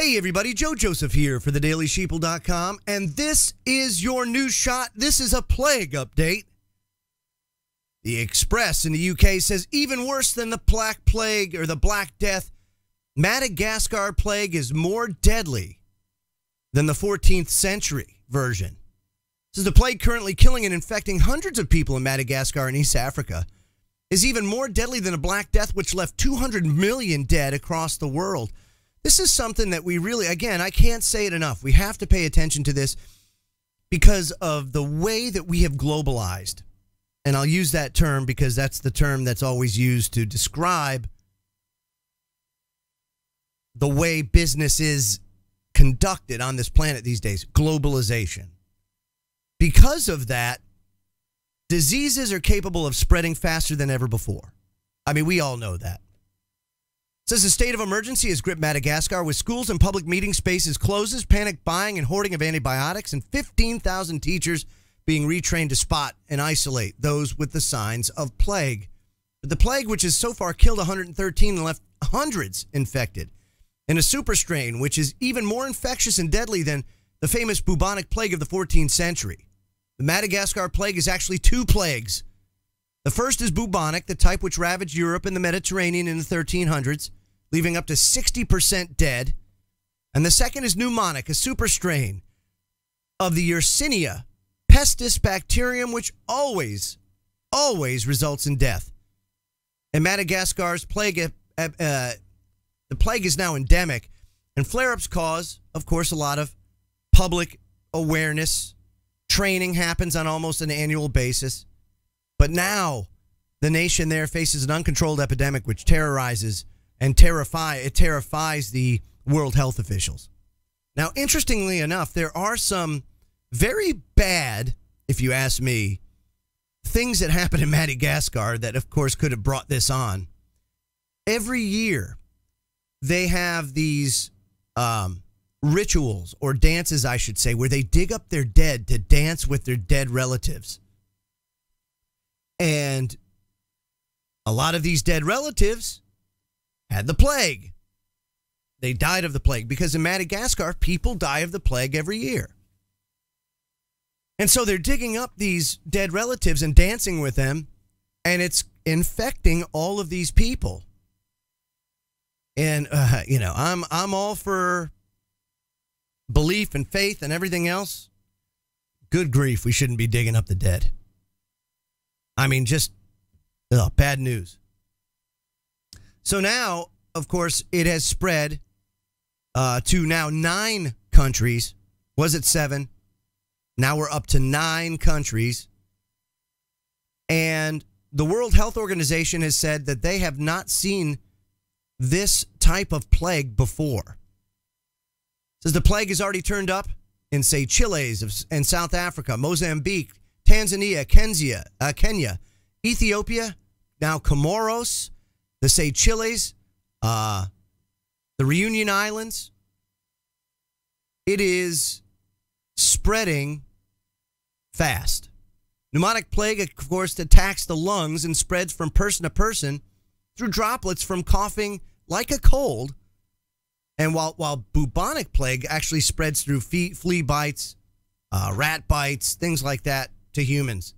Hey everybody, Joe Joseph here for thedailysheeple.com, and this is your news shot. This is a plague update. The Express in the UK says even worse than the Black Plague or the Black Death, Madagascar plague is more deadly than the 14th century version. This is the plague currently killing and infecting hundreds of people in Madagascar and East Africa is even more deadly than a Black Death, which left 200 million dead across the world. This is something that we really, again, I can't say it enough. We have to pay attention to this because of the way that we have globalized. And I'll use that term because that's the term that's always used to describe the way business is conducted on this planet these days, globalization. Because of that, diseases are capable of spreading faster than ever before. I mean, we all know that. It says a state of emergency has gripped Madagascar with schools and public meeting spaces closes, panic buying and hoarding of antibiotics, and 15,000 teachers being retrained to spot and isolate those with the signs of plague. But the plague, which has so far killed 113 and left hundreds infected, and a super strain, which is even more infectious and deadly than the famous bubonic plague of the 14th century. The Madagascar plague is actually two plagues. The first is bubonic, the type which ravaged Europe and the Mediterranean in the 1300s, leaving up to 60% dead. And the second is pneumonic, a super strain of the Yersinia pestis bacterium, which always results in death. And Madagascar's plague, the plague is now endemic, and flare-ups cause, of course, a lot of public awareness. Training happens on almost an annual basis. But now the nation there faces an uncontrolled epidemic which terrorizes and terrifies the World Health officials. Now, interestingly enough, there are some very bad, if you ask me, things that happen in Madagascar that, of course, could have brought this on. Every year, they have these rituals or dances, I should say, where they dig up their dead to dance with their dead relatives. And a lot of these dead relatives had the plague. They died of the plague because in Madagascar, people die of the plague every year. And so they're digging up these dead relatives and dancing with them, and it's infecting all of these people. And, I'm all for belief and faith and everything else. Good grief, we shouldn't be digging up the dead. I mean, just bad news. So now, of course, it has spread to now 9 countries. Was it 7? Now we're up to 9 countries. And the World Health Organization has said that they have not seen this type of plague before. It says the plague has already turned up in, say, Chiles and South Africa, Mozambique, Tanzania, Kenya, Ethiopia, now Comoros, the Seychelles, the Reunion Islands. It is spreading fast. Pneumonic plague, of course, attacks the lungs and spreads from person to person through droplets from coughing like a cold. And while bubonic plague actually spreads through flea bites, rat bites, things like that, to humans.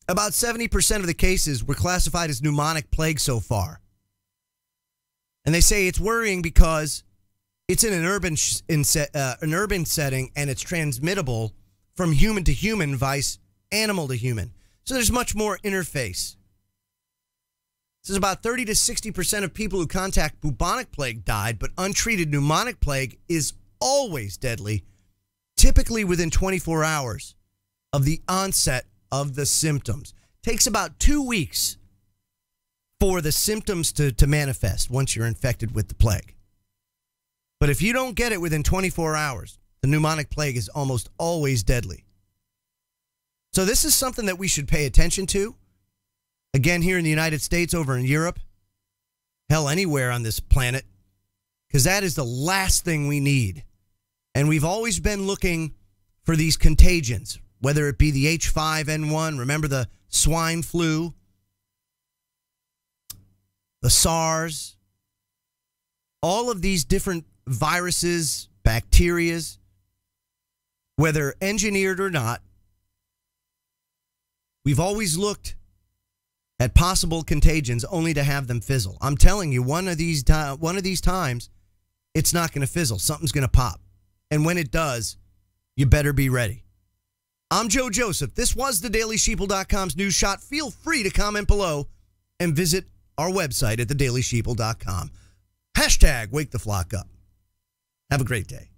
About 70% of the cases were classified as pneumonic plague so far. And they say it's worrying because it's in an urban setting and it's transmittable from human to human, vice animal to human. So there's much more interface. This is about 30 to 60% of people who contact bubonic plague died, but untreated pneumonic plague is always deadly, typically within 24 hours of the onset of the symptoms. Takes about 2 weeks for the symptoms to manifest once you're infected with the plague. But if you don't get it within 24 hours, the pneumonic plague is almost always deadly. So this is something that we should pay attention to. Again, here in the United States, over in Europe, hell, anywhere on this planet, because that is the last thing we need. And we've always been looking for these contagions, whether it be the H5N1, remember the swine flu, the SARS, all of these different viruses, bacterias, whether engineered or not, we've always looked at possible contagions only to have them fizzle. I'm telling you, one of these times, it's not going to fizzle. Something's going to pop. And when it does, you better be ready. I'm Joe Joseph. This was thedailysheeple.com's News Shot. Feel free to comment below and visit our website at thedailysheeple.com. Hashtag wake the flock up. Have a great day.